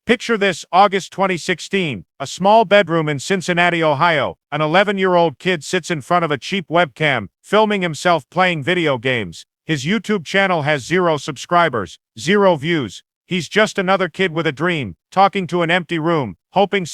Picture this: August 2016, a small bedroom in Cincinnati, Ohio. An 11-year-old kid sits in front of a cheap webcam, filming himself playing video games. His YouTube channel has 0 subscribers, 0 views. He's just another kid with a dream, talking to an empty room, hoping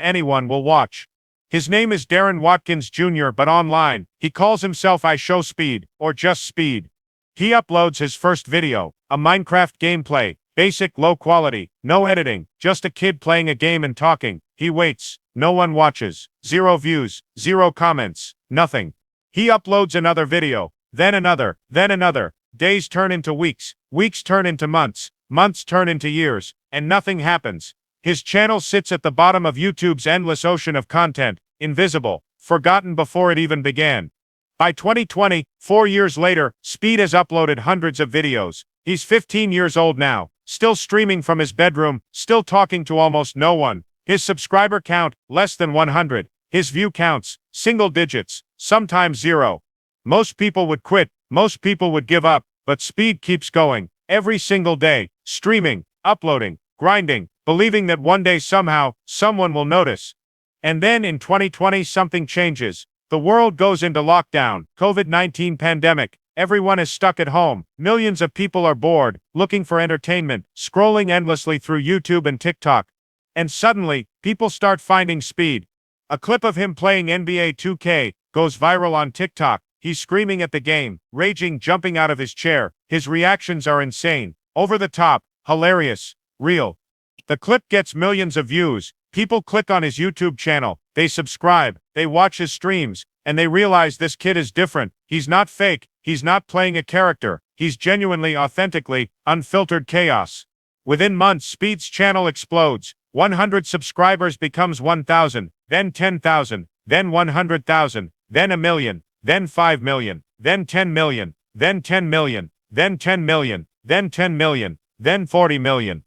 anyone will watch. His name is Darren Watkins Jr., but online, he calls himself ShowSpeed, or just Speed. He uploads his first video, a Minecraft gameplay. Basic, low quality, no editing, just a kid playing a game and talking. He waits. No one watches. 0 views, 0 comments, nothing. He uploads another video, then another, then another. Days turn into weeks, weeks turn into months, months turn into years, and nothing happens. His channel sits at the bottom of YouTube's endless ocean of content, invisible, forgotten before it even began. By 2020, 4 years later, Speed has uploaded hundreds of videos. He's 15 years old now. Still streaming from his bedroom, still talking to almost no one. His subscriber count, less than 100. His view counts, single digits, sometimes 0. Most people would quit, most people would give up, but Speed keeps going, every single day, streaming, uploading, grinding, believing that one day somehow, someone will notice. And then in 2020 something changes. The world goes into lockdown, COVID-19 pandemic. Everyone is stuck at home. Millions of people are bored, looking for entertainment, scrolling endlessly through YouTube and TikTok. And suddenly, people start finding Speed. A clip of him playing NBA 2K goes viral on TikTok. He's screaming at the game, raging, jumping out of his chair. His reactions are insane, over the top, hilarious, real. The clip gets millions of views. People click on his YouTube channel, they subscribe, they watch his streams, and they realize this kid is different. He's not fake, he's not playing a character, he's genuinely, authentically, unfiltered chaos. Within months, Speed's channel explodes. 100 subscribers becomes 1,000, then 10,000, then 100,000, then 1 million, then 5 million, then 10 million, then 10 million, then 10 million, then 10 million, then 40 million.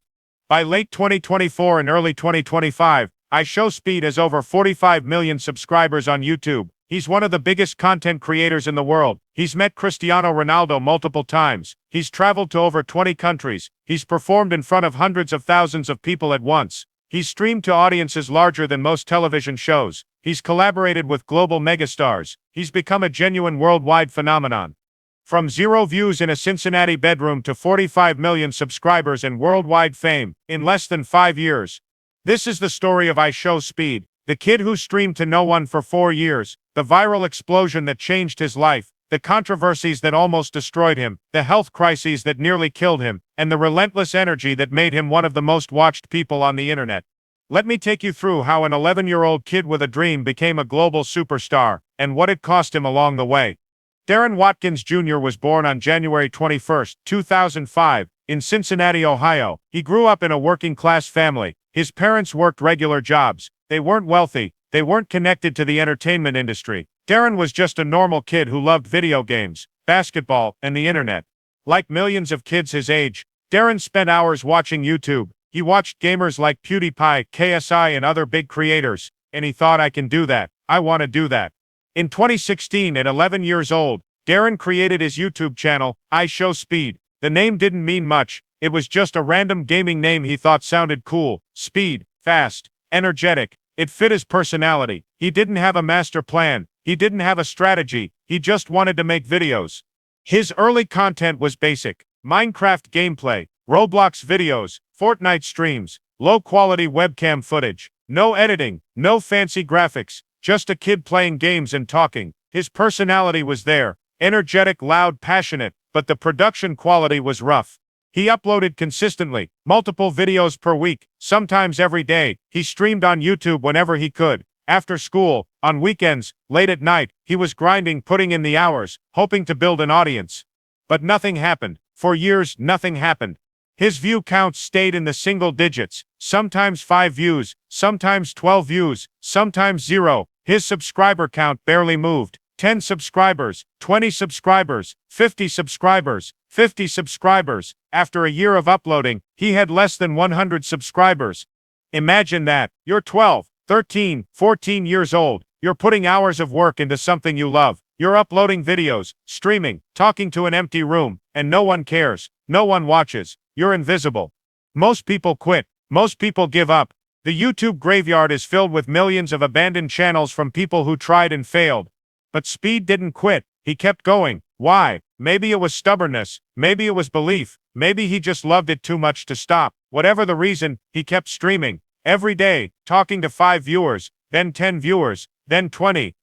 By late 2024 and early 2025, ShowSpeed has over 45 million subscribers on YouTube. He's one of the biggest content creators in the world. He's met Cristiano Ronaldo multiple times. He's traveled to over 20 countries. He's performed in front of hundreds of thousands of people at once. He's streamed to audiences larger than most television shows. He's collaborated with global megastars. He's become a genuine worldwide phenomenon. From 0 views in a Cincinnati bedroom to 45 million subscribers and worldwide fame in less than 5 years. This is the story of ShowSpeed, the kid who streamed to no one for 4 years, the viral explosion that changed his life, the controversies that almost destroyed him, the health crises that nearly killed him, and the relentless energy that made him one of the most watched people on the internet. Let me take you through how an 11-year-old kid with a dream became a global superstar, and what it cost him along the way. Darren Watkins Jr. was born on January 21, 2005, in Cincinnati, Ohio. He grew up in a working-class family. His parents worked regular jobs. They weren't wealthy. They weren't connected to the entertainment industry. Darren was just a normal kid who loved video games, basketball, and the internet. Like millions of kids his age, Darren spent hours watching YouTube. He watched gamers like PewDiePie, KSI, and other big creators, and he thought, I can do that. I want to do that. In 2016, at 11 years old, Darren created his YouTube channel, ShowSpeed. The name didn't mean much. It was just a random gaming name he thought sounded cool. Speed, fast, energetic. It fit his personality. He didn't have a master plan. He didn't have a strategy. He just wanted to make videos. His early content was basic: Minecraft gameplay, Roblox videos, Fortnite streams, low-quality webcam footage. No editing, no fancy graphics. Just a kid playing games and talking. His personality was there, energetic, loud, passionate, but the production quality was rough. He uploaded consistently, multiple videos per week, sometimes every day. He streamed on YouTube whenever he could. After school, on weekends, late at night, he was grinding, putting in the hours, hoping to build an audience. But nothing happened. For years, nothing happened. His view counts stayed in the single digits, sometimes 5 views, sometimes 12 views, sometimes 0. His subscriber count barely moved. 10 subscribers, 20 subscribers, 50 subscribers, 50 subscribers. After a year of uploading, he had less than 100 subscribers. Imagine that. You're 12, 13, 14 years old. You're putting hours of work into something you love. You're uploading videos, streaming, talking to an empty room, and no one cares. No one watches. You're invisible. Most people quit. Most people give up. The YouTube graveyard is filled with millions of abandoned channels from people who tried and failed. But Speed didn't quit. He kept going. Why? Maybe it was stubbornness. Maybe it was belief. Maybe he just loved it too much to stop. Whatever the reason, he kept streaming. Every day, talking to 5 viewers, then 10 viewers, then 20.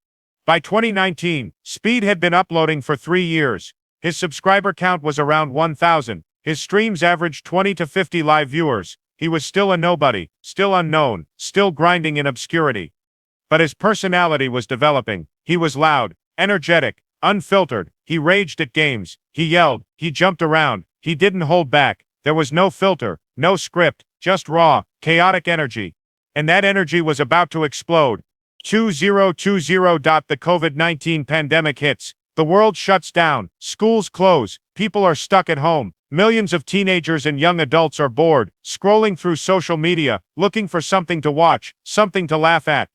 By 2019, Speed had been uploading for 3 years. His subscriber count was around 1,000. His streams averaged 20 to 50 live viewers. He was still a nobody, still unknown, still grinding in obscurity. But his personality was developing. He was loud, energetic, unfiltered. He raged at games. He yelled. He jumped around. He didn't hold back. There was no filter, no script, just raw, chaotic energy. And that energy was about to explode. 2020. The COVID-19 pandemic hits. The world shuts down. Schools close. People are stuck at home. Millions of teenagers and young adults are bored, scrolling through social media, looking for something to watch, something to laugh at.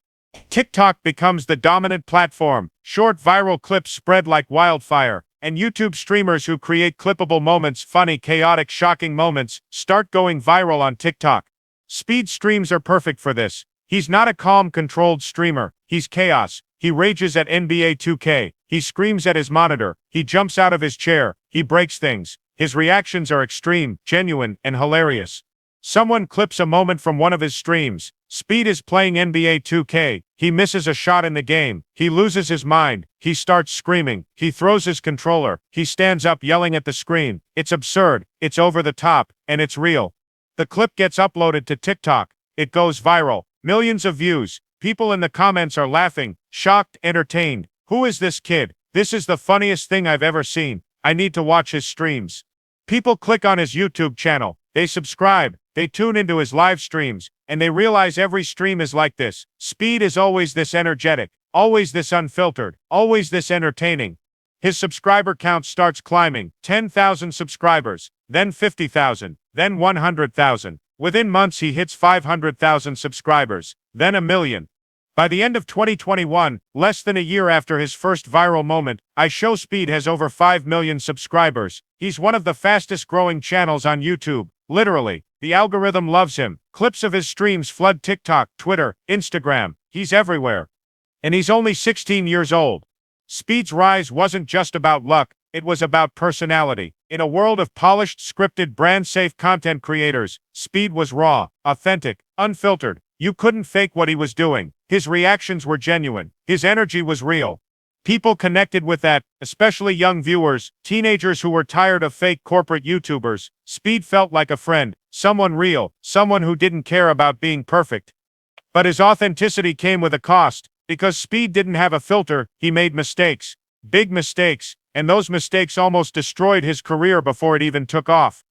TikTok becomes the dominant platform. Short viral clips spread like wildfire, and YouTube streamers who create clippable moments, funny, chaotic, shocking moments, start going viral on TikTok. Speed streams are perfect for this. He's not a calm, controlled streamer. He's chaos. He rages at NBA 2K. He screams at his monitor. He jumps out of his chair. He breaks things. His reactions are extreme, genuine, and hilarious. Someone clips a moment from one of his streams. Speed is playing NBA 2K. He misses a shot in the game. He loses his mind. He starts screaming. He throws his controller. He stands up yelling at the screen. It's absurd. It's over the top. And it's real. The clip gets uploaded to TikTok. It goes viral. Millions of views. People in the comments are laughing, shocked, entertained. Who is this kid? This is the funniest thing I've ever seen. I need to watch his streams. People click on his YouTube channel. They subscribe. They tune into his live streams. And they realize every stream is like this. Speed is always this energetic. Always this unfiltered. Always this entertaining. His subscriber count starts climbing. 10,000 subscribers. Then 50,000. Then 100,000. Within months he hits 500,000 subscribers. Then 1 million. By the end of 2021, less than a year after his first viral moment, ShowSpeed has over 5 million subscribers. He's one of the fastest growing channels on YouTube. Literally, the algorithm loves him. Clips of his streams flood TikTok, Twitter, Instagram. He's everywhere. And he's only 16 years old. Speed's rise wasn't just about luck, it was about personality. In a world of polished, scripted, brand-safe content creators, Speed was raw, authentic, unfiltered. You couldn't fake what he was doing. His reactions were genuine. His energy was real. People connected with that, especially young viewers, teenagers who were tired of fake corporate YouTubers. Speed felt like a friend, someone real, someone who didn't care about being perfect. But his authenticity came with a cost. Because Speed didn't have a filter, he made mistakes. Big mistakes. And those mistakes almost destroyed his career before it even took off.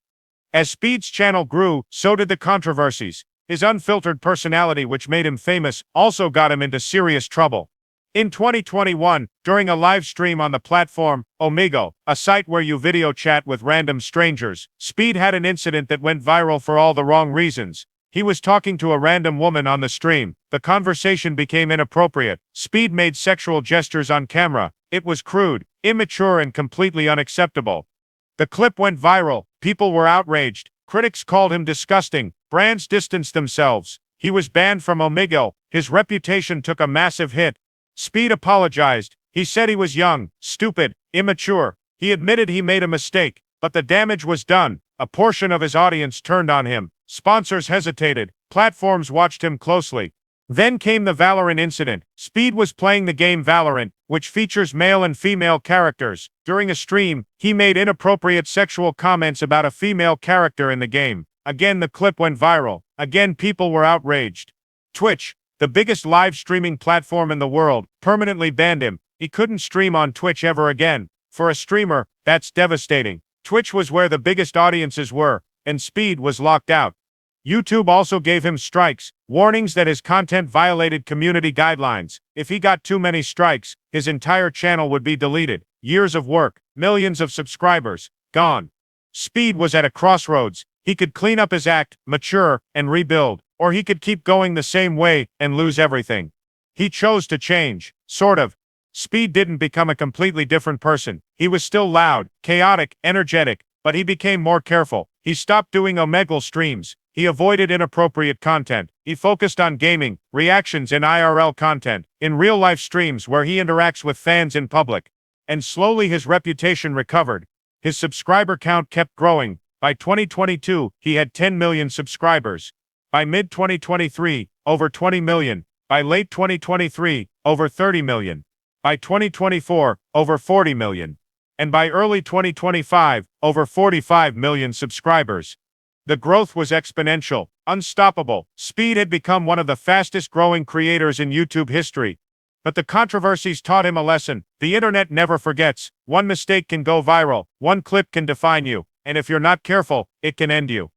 As Speed's channel grew, so did the controversies. His unfiltered personality, which made him famous, also got him into serious trouble. In 2021, during a live stream on the platform Omegle, a site where you video chat with random strangers, Speed had an incident that went viral for all the wrong reasons. He was talking to a random woman on the stream. The conversation became inappropriate. Speed made sexual gestures on camera. It was crude, immature, and completely unacceptable. The clip went viral. People were outraged. Critics called him disgusting. Brands distanced themselves. He was banned from Omegle. His reputation took a massive hit. Speed apologized. He said he was young, stupid, immature. He admitted he made a mistake, but the damage was done. A portion of his audience turned on him. Sponsors hesitated. Platforms watched him closely. Then came the Valorant incident. Speed was playing the game Valorant, which features male and female characters. During a stream, he made inappropriate sexual comments about a female character in the game. Again, the clip went viral. Again, people were outraged. Twitch, the biggest live streaming platform in the world, permanently banned him. He couldn't stream on Twitch ever again. For a streamer, that's devastating. Twitch was where the biggest audiences were, and Speed was locked out. YouTube also gave him strikes, warnings that his content violated community guidelines. If he got too many strikes, his entire channel would be deleted. Years of work, millions of subscribers, gone. Speed was at a crossroads. He could clean up his act, mature, and rebuild, or he could keep going the same way and lose everything. He chose to change, sort of. Speed didn't become a completely different person. He was still loud, chaotic, energetic, but he became more careful. He stopped doing Omegle streams. He avoided inappropriate content. He focused on gaming, reactions, and IRL content, in real-life streams where he interacts with fans in public. And slowly his reputation recovered. His subscriber count kept growing. By 2022, he had 10 million subscribers. By mid-2023, over 20 million. By late 2023, over 30 million. By 2024, over 40 million. And by early 2025, over 45 million subscribers. The growth was exponential, unstoppable. Speed had become one of the fastest-growing creators in YouTube history. But the controversies taught him a lesson. The internet never forgets. One mistake can go viral, one clip can define you, and if you're not careful, it can end you.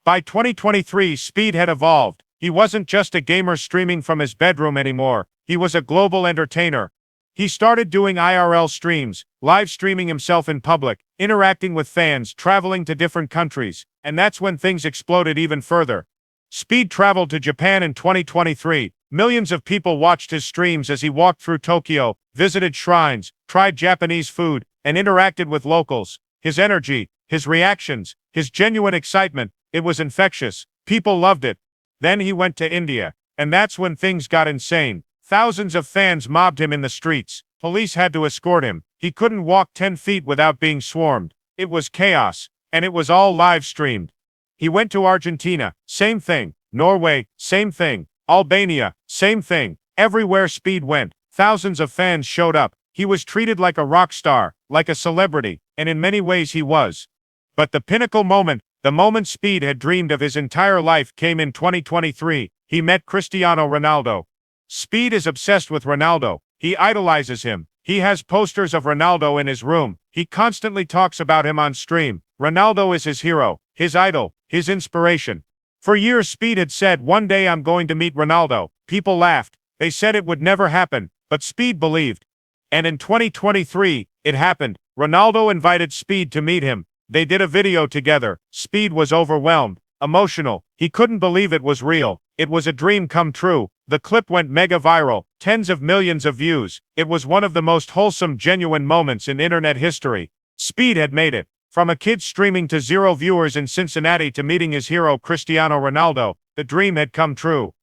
By 2023, Speed had evolved. He wasn't just a gamer streaming from his bedroom anymore. He was a global entertainer. He started doing IRL streams, live streaming himself in public, interacting with fans, traveling to different countries, and that's when things exploded even further. Speed traveled to Japan in 2023. Millions of people watched his streams as he walked through Tokyo, visited shrines, tried Japanese food, and interacted with locals. His energy, his reactions, his genuine excitement, it was infectious. People loved it. Then he went to India, and that's when things got insane. Thousands of fans mobbed him in the streets. Police had to escort him. He couldn't walk 10 feet without being swarmed. It was chaos, and it was all live streamed. He went to Argentina, same thing. Norway, same thing. Albania, same thing. Everywhere Speed went, thousands of fans showed up. He was treated like a rock star, like a celebrity, and in many ways he was. But the pinnacle moment, the moment Speed had dreamed of his entire life, came in 2023. He met Cristiano Ronaldo. Speed is obsessed with Ronaldo. He idolizes him. He has posters of Ronaldo in his room. He constantly talks about him on stream. Ronaldo is his hero, his idol, his inspiration. For years Speed had said, "One day I'm going to meet Ronaldo." People laughed. They said it would never happen, but Speed believed. And in 2023, it happened. Ronaldo invited Speed to meet him. They did a video together. Speed was overwhelmed, emotional. He couldn't believe it was real. It was a dream come true. The clip went mega viral, tens of millions of views. It was one of the most wholesome, genuine moments in internet history. Speed had made it. From a kid streaming to 0 viewers in Cincinnati to meeting his hero Cristiano Ronaldo, the dream had come true.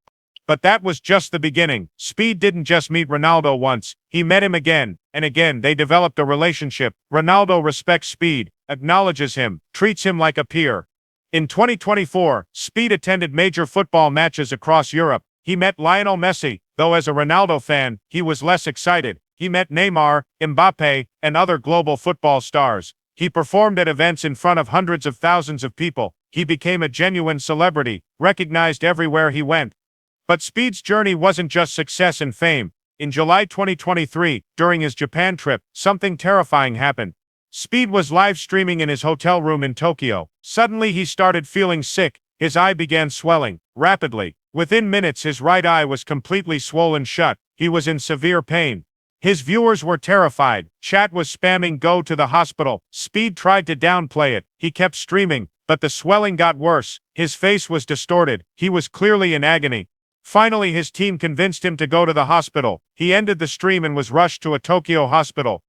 But that was just the beginning. Speed didn't just meet Ronaldo once, he met him again, and again they developed a relationship. Ronaldo respects Speed, acknowledges him, treats him like a peer. In 2024, Speed attended major football matches across Europe. He met Lionel Messi, though as a Ronaldo fan, he was less excited. He met Neymar, Mbappe, and other global football stars. He performed at events in front of hundreds of thousands of people. He became a genuine celebrity, recognized everywhere he went. But Speed's journey wasn't just success and fame. In July 2023, during his Japan trip, something terrifying happened. Speed was live streaming in his hotel room in Tokyo. Suddenly he started feeling sick. His eye began swelling, rapidly. Within minutes his right eye was completely swollen shut. He was in severe pain. His viewers were terrified. Chat was spamming "Go to the hospital." Speed tried to downplay it. He kept streaming, but the swelling got worse. His face was distorted. He was clearly in agony. Finally his team convinced him to go to the hospital. He ended the stream and was rushed to a Tokyo hospital.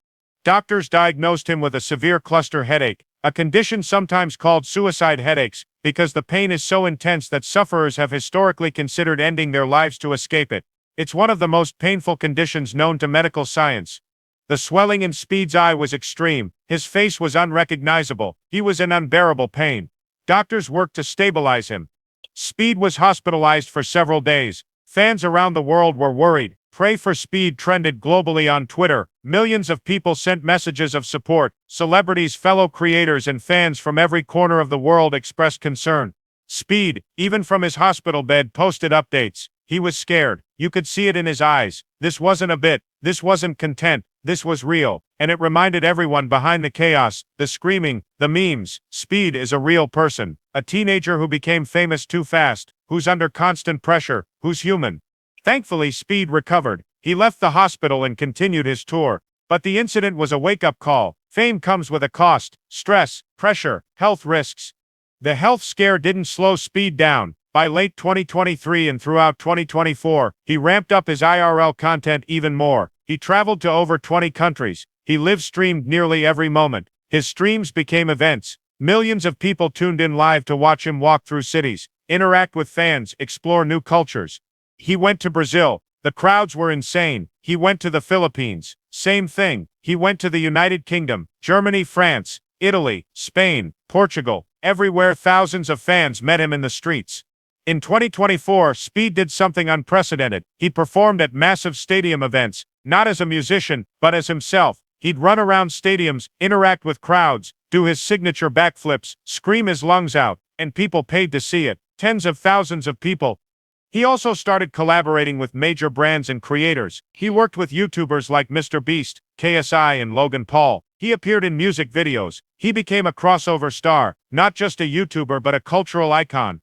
Doctors diagnosed him with a severe cluster headache, a condition sometimes called suicide headaches, because the pain is so intense that sufferers have historically considered ending their lives to escape it. It's one of the most painful conditions known to medical science. The swelling in Speed's eye was extreme. His face was unrecognizable. He was in unbearable pain. Doctors worked to stabilize him. Speed was hospitalized for several days. Fans around the world were worried. "Pray for Speed" trended globally on Twitter. Millions of people sent messages of support. Celebrities, fellow creators, and fans from every corner of the world expressed concern. Speed, even from his hospital bed, posted updates. He was scared. You could see it in his eyes. This wasn't a bit. This wasn't content. This was real. And it reminded everyone behind the chaos, the screaming, the memes. Speed is a real person. A teenager who became famous too fast, who's under constant pressure, who's human. Thankfully, Speed recovered. He left the hospital and continued his tour. But the incident was a wake-up call. Fame comes with a cost: stress, pressure, health risks. The health scare didn't slow Speed down. By late 2023 and throughout 2024, he ramped up his IRL content even more. He traveled to over 20 countries. He live-streamed nearly every moment. His streams became events. Millions of people tuned in live to watch him walk through cities, interact with fans, explore new cultures. He went to Brazil. The crowds were insane. He went to the Philippines. Same thing. He went to the United Kingdom, Germany, France, Italy, Spain, Portugal. Everywhere thousands of fans met him in the streets. In 2024, Speed did something unprecedented. He performed at massive stadium events, not as a musician, but as himself. He'd run around stadiums, interact with crowds, do his signature backflips, scream his lungs out, and people paid to see it. Tens of thousands of people. He also started collaborating with major brands and creators. He worked with YouTubers like Mr. Beast, KSI, and Logan Paul. He appeared in music videos. He became a crossover star, not just a YouTuber but a cultural icon.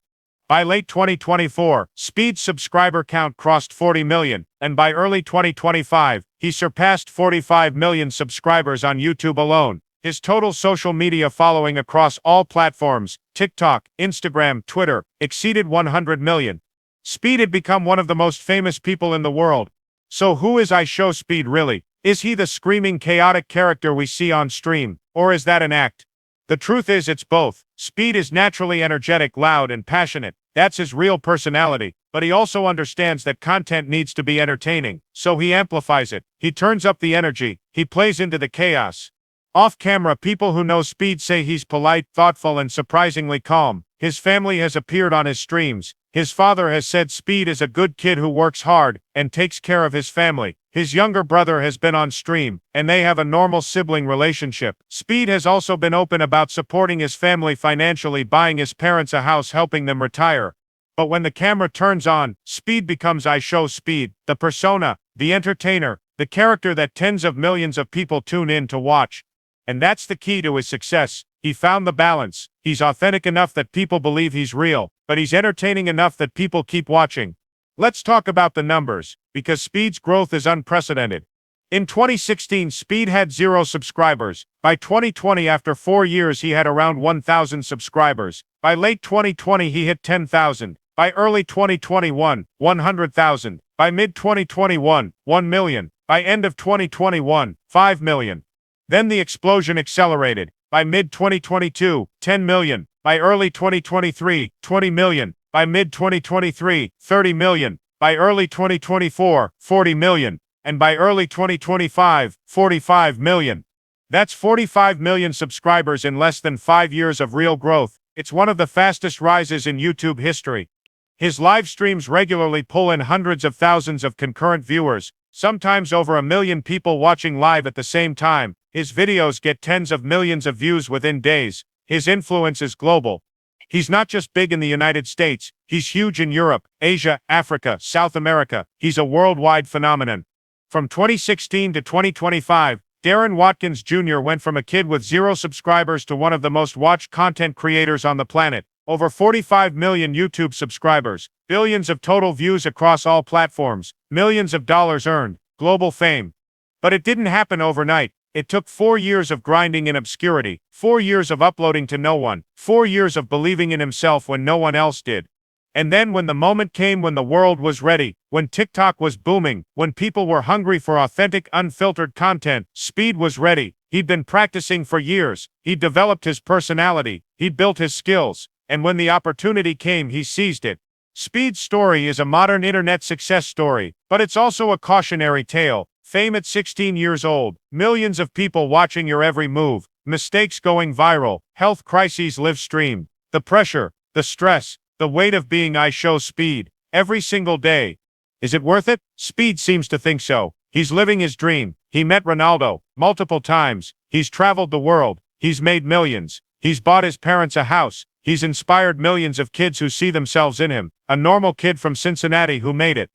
By late 2024, Speed's subscriber count crossed 40 million, and by early 2025, he surpassed 45 million subscribers on YouTube alone. His total social media following across all platforms, TikTok, Instagram, Twitter, exceeded 100 million. Speed had become one of the most famous people in the world. So who is ShowSpeed really? Is he the screaming, chaotic character we see on stream, or is that an act? The truth is it's both. Speed is naturally energetic, loud, and passionate. That's his real personality, but he also understands that content needs to be entertaining, so he amplifies it. He turns up the energy. He plays into the chaos. Off camera, people who know Speed say he's polite, thoughtful, and surprisingly calm. His family has appeared on his streams. His father has said Speed is a good kid who works hard and takes care of his family. His younger brother has been on stream, and they have a normal sibling relationship. Speed has also been open about supporting his family financially, buying his parents a house, helping them retire. But when the camera turns on, Speed becomes ShowSpeed, the persona, the entertainer, the character that tens of millions of people tune in to watch. And that's the key to his success. He found the balance. He's authentic enough that people believe he's real, but he's entertaining enough that people keep watching. Let's talk about the numbers, because Speed's growth is unprecedented. In 2016, Speed had 0 subscribers. By 2020, after 4 years, he had around 1,000 subscribers. By late 2020, he hit 10,000. By early 2021, 100,000. By mid-2021, 1 million. By end of 2021, 5 million. Then the explosion accelerated. By mid-2022, 10 million. By early 2023, 20 million. By mid-2023, 30 million. By early 2024, 40 million. And by early 2025, 45 million. That's 45 million subscribers in less than 5 years of real growth. It's one of the fastest rises in YouTube history. His live streams regularly pull in hundreds of thousands of concurrent viewers, sometimes over 1 million people watching live at the same time. His videos get tens of millions of views within days. His influence is global. He's not just big in the United States, he's huge in Europe, Asia, Africa, South America. He's a worldwide phenomenon. From 2016 to 2025, Darren Watkins Jr. went from a kid with 0 subscribers to one of the most watched content creators on the planet. Over 45 million YouTube subscribers, billions of total views across all platforms, millions of dollars earned, global fame. But it didn't happen overnight. It took 4 years of grinding in obscurity, 4 years of uploading to no one, 4 years of believing in himself when no one else did. And then when the moment came, when the world was ready, when TikTok was booming, when people were hungry for authentic, unfiltered content, Speed was ready. He'd been practicing for years. He'd developed his personality. He'd built his skills. And when the opportunity came, he seized it. Speed's story is a modern internet success story, but it's also a cautionary tale. Fame at 16 years old, millions of people watching your every move, mistakes going viral, health crises live streamed, the pressure, the stress, the weight of being ShowSpeed, every single day. Is it worth it? Speed seems to think so. He's living his dream. He met Ronaldo multiple times. He's traveled the world. He's made millions. He's bought his parents a house. He's inspired millions of kids who see themselves in him, a normal kid from Cincinnati who made it.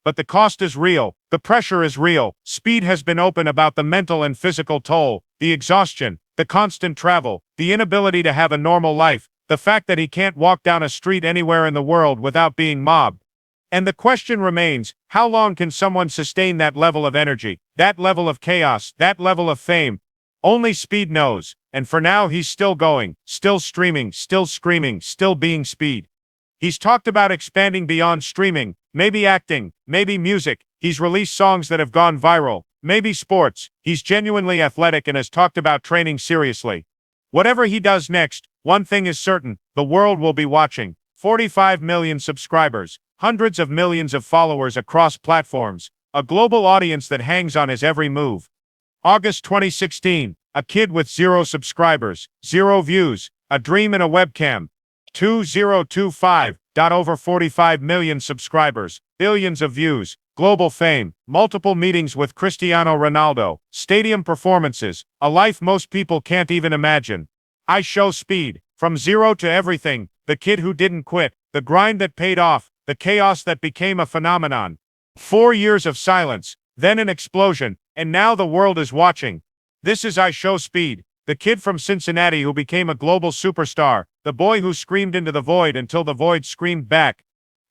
But the cost is real. The pressure is real. Speed has been open about the mental and physical toll, the exhaustion, the constant travel, the inability to have a normal life, the fact that he can't walk down a street anywhere in the world without being mobbed. And the question remains, how long can someone sustain that level of energy, that level of chaos, that level of fame? Only Speed knows. And for now, he's still going, still streaming, still screaming, still being Speed. He's talked about expanding beyond streaming, maybe acting, maybe music. He's released songs that have gone viral, maybe sports. He's genuinely athletic and has talked about training seriously. Whatever he does next, one thing is certain, the world will be watching. 45 million subscribers, hundreds of millions of followers across platforms, a global audience that hangs on his every move. August 2016, a kid with 0 subscribers, 0 views, a dream in a webcam. 2025. Over 45 million subscribers, billions of views, global fame, multiple meetings with Cristiano Ronaldo, stadium performances, a life most people can't even imagine. ShowSpeed. From zero to everything, the kid who didn't quit, the grind that paid off, the chaos that became a phenomenon. 4 years of silence, then an explosion, and now the world is watching. This is ShowSpeed, the kid from Cincinnati who became a global superstar, the boy who screamed into the void until the void screamed back.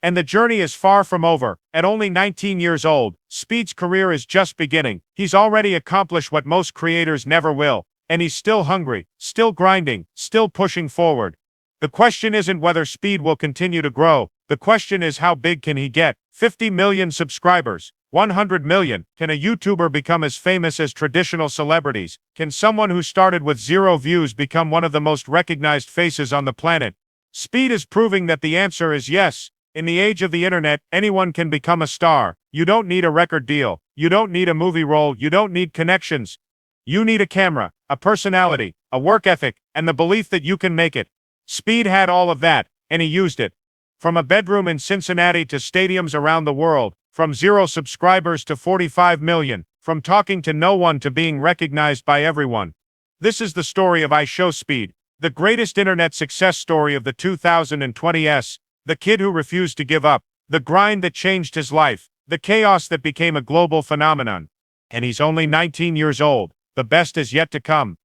And the journey is far from over. At only 19 years old, Speed's career is just beginning. He's already accomplished what most creators never will. And he's still hungry, still grinding, still pushing forward. The question isn't whether Speed will continue to grow. The question is how big can he get? 50 million subscribers. 100 million. Can a YouTuber become as famous as traditional celebrities? Can someone who started with 0 views become one of the most recognized faces on the planet? Speed is proving that the answer is yes. In the age of the internet, anyone can become a star. You don't need a record deal. You don't need a movie role. You don't need connections. You need a camera, a personality, a work ethic, and the belief that you can make it. Speed had all of that, and he used it. From a bedroom in Cincinnati to stadiums around the world, from 0 subscribers to 45 million, from talking to no one to being recognized by everyone. This is the story of ShowSpeed, the greatest internet success story of the 2020s, the kid who refused to give up, the grind that changed his life, the chaos that became a global phenomenon. And he's only 19 years old. The best is yet to come.